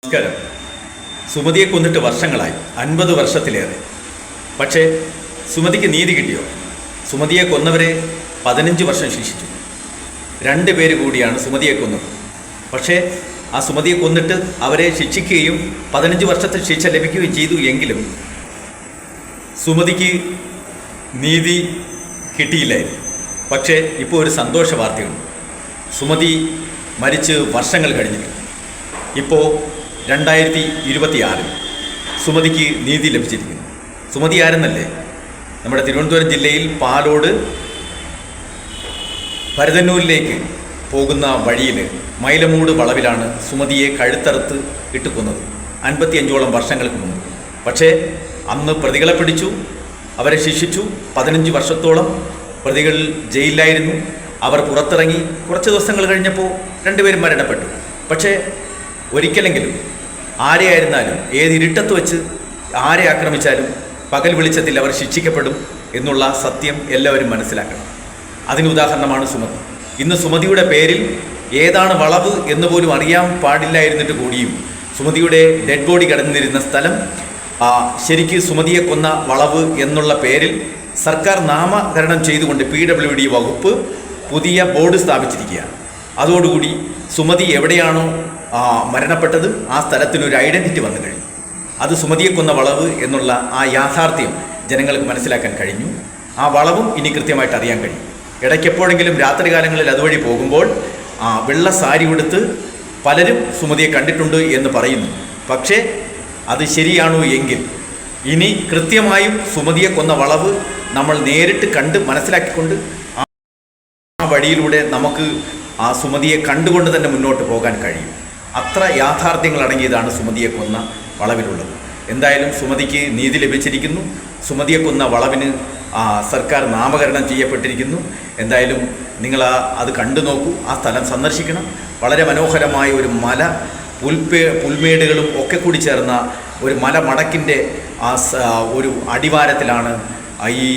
നമസ്കാരം. സുമതിയെ കൊന്നിട്ട് വർഷങ്ങളായി, 50 വർഷത്തിലേറെ. പക്ഷേ സുമതിക്ക് നീതി കിട്ടിയോ? സുമതിയെ കൊന്നവരെ 15 വർഷം ശിക്ഷിച്ചു. 2 പേര് കൂടിയാണ് സുമതിയെ കൊന്നത്. പക്ഷേ ആ സുമതിയെ കൊന്നിട്ട് അവരെ ശിക്ഷിക്കുകയും 15 വർഷത്തിൽ ശിക്ഷ ലഭിക്കുകയും ചെയ്തു. എങ്കിലും സുമതിക്ക് നീതി കിട്ടിയില്ലായിരുന്നു. പക്ഷേ ഇപ്പോൾ ഒരു സന്തോഷ വാർത്തയുണ്ട്. സുമതി മരിച്ച് വർഷങ്ങൾ കഴിഞ്ഞിട്ട് ഇപ്പോൾ 2026 സുമതിക്ക് നീതി ലഭിച്ചിരിക്കുന്നു. സുമതി ആരെന്നല്ലേ? നമ്മുടെ തിരുവനന്തപുരം ജില്ലയിൽ പാലോട് പരുതന്നൂരിലേക്ക് പോകുന്ന വഴിയിൽ മൈലമൂട് വളവിലാണ് സുമതിയെ കഴുത്തറുത്ത് ഇട്ടുകൊന്നത് 55ഓളം വർഷങ്ങൾക്ക് മുമ്പ്. പക്ഷേ അന്ന് പ്രതികളെ പിടിച്ചു, അവരെ ശിക്ഷിച്ചു. 15 വർഷത്തോളം പ്രതികൾ ജയിലിലായിരുന്നു. അവർ പുറത്തിറങ്ങി കുറച്ച് ദിവസങ്ങൾ കഴിഞ്ഞപ്പോൾ 2 പേരും മരണപ്പെട്ടു. പക്ഷേ ഒരിക്കലെങ്കിലും ആരെയായിരുന്നാലും ഏത് ഇരുട്ടത്ത് വെച്ച് ആരെ ആക്രമിച്ചാലും പകൽ വെളിച്ചത്തിൽ അവർ ശിക്ഷിക്കപ്പെടും എന്നുള്ള സത്യം എല്ലാവരും മനസ്സിലാക്കണം. അതിന് ഉദാഹരണമാണ് സുമതി. ഇന്ന് സുമതിയുടെ പേരിൽ ഏതാണ് വളവ് എന്ന് പോലും അറിയാൻ പാടില്ലായിരുന്നിട്ട് കൂടിയും സുമതിയുടെ ഡെഡ് ബോഡി കിടന്നിരുന്ന സ്ഥലം ശരിക്ക് സുമതിയെ കൊന്ന വളവ് എന്നുള്ള പേരിൽ സർക്കാർ നാമകരണം ചെയ്തുകൊണ്ട് PWD വകുപ്പ് പുതിയ ബോർഡ് സ്ഥാപിച്ചിരിക്കുകയാണ്. അതോടുകൂടി സുമതി എവിടെയാണോ മരണപ്പെട്ടത് ആ സ്ഥലത്തിനൊരു ഐഡൻറ്റിറ്റി വന്നു കഴിഞ്ഞു. അത് സുമതിയെ കൊന്ന വളവ് എന്നുള്ള ആ യാഥാർത്ഥ്യം ജനങ്ങൾക്ക് മനസ്സിലാക്കാൻ കഴിഞ്ഞു. ആ വളവും ഇനി കൃത്യമായിട്ട് അറിയാൻ കഴിയും. ഇടയ്ക്കെപ്പോഴെങ്കിലും രാത്രികാലങ്ങളിൽ അതുവഴി പോകുമ്പോൾ വെള്ള സാരി ഉടുത്ത് പലരും സുമതിയെ കണ്ടിട്ടുണ്ട് എന്ന് പറയുന്നു. പക്ഷേ അത് ശരിയാണോ എങ്കിൽ ഇനി കൃത്യമായും സുമതിയെ കൊന്ന വളവ് നമ്മൾ നേരിട്ട് കണ്ട് മനസ്സിലാക്കിക്കൊണ്ട് ആ വഴിയിലൂടെ നമുക്ക് ആ സുമതിയെ കണ്ടുകൊണ്ട് തന്നെ മുന്നോട്ട് പോകാൻ കഴിയും. അത്ര യാഥാർത്ഥ്യങ്ങൾ അടങ്ങിയതാണ് സുമതിയെ കൊന്ന വളവിലുള്ളത്. എന്തായാലും സുമതിക്ക് നീതി ലഭിച്ചിരിക്കുന്നു. സുമതിയെ കൊന്ന വളവിന് സർക്കാർ നാമകരണം ചെയ്യപ്പെട്ടിരിക്കുന്നു. എന്തായാലും നിങ്ങൾ അത് കണ്ടു നോക്കൂ, ആ സ്ഥലം സന്ദർശിക്കണം. വളരെ മനോഹരമായ ഒരു മല, പുൽമേടുകളും ഒക്കെ കൂടി ചേർന്ന ഒരു മലമടക്കിൻ്റെ ഒരു അടിവാരത്തിലാണ് ഈ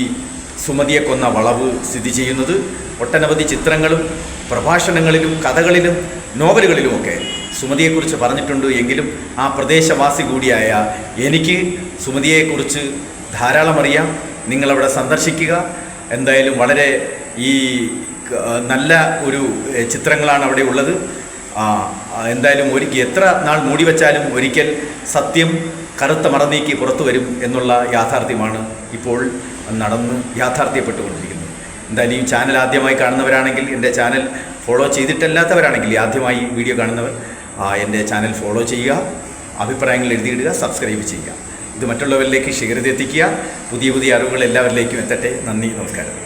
സുമതിയെ കൊന്ന വളവ് സ്ഥിതി ചെയ്യുന്നത്. ഒട്ടനവധി ചിത്രങ്ങളും പ്രഭാഷണങ്ങളിലും കഥകളിലും നോവലുകളിലുമൊക്കെ സുമതിയെക്കുറിച്ച് പറഞ്ഞിട്ടുണ്ട്. എങ്കിലും ആ പ്രദേശവാസി കൂടിയായ എനിക്ക് സുമതിയെക്കുറിച്ച് ധാരാളം അറിയാം. നിങ്ങളവിടെ സന്ദർശിക്കുക. എന്തായാലും വളരെ നല്ല ഒരു ചിത്രങ്ങളാണ് അവിടെ ഉള്ളത്. എന്തായാലും എത്ര നാൾ മൂടി വച്ചാലും ഒരിക്കൽ സത്യം കറുത്ത മറനീക്കി പുറത്തു വരും എന്നുള്ള യാഥാർത്ഥ്യമാണ് ഇപ്പോൾ യാഥാർത്ഥ്യപ്പെട്ടുകൊണ്ടിരിക്കുന്നത്. എന്തായാലും ഈ ചാനൽ ആദ്യമായി കാണുന്നവരാണെങ്കിൽ എൻ്റെ ചാനൽ ഫോളോ ചെയ്തിട്ടല്ലാത്തവരാണെങ്കിൽ ആദ്യമായി വീഡിയോ കാണുന്നവർ എൻ്റെ ചാനൽ ഫോളോ ചെയ്യുക, അഭിപ്രായങ്ങൾ എഴുതിയിടുക, സബ്സ്ക്രൈബ് ചെയ്യുക. ഇത് മറ്റുള്ളവരിലേക്ക് ഷെയർ ചെയ്തെത്തിക്കുക. പുതിയ അറിവുകൾ എല്ലാവരിലേക്കും എത്തട്ടെ. നന്ദി, നമസ്കാരം.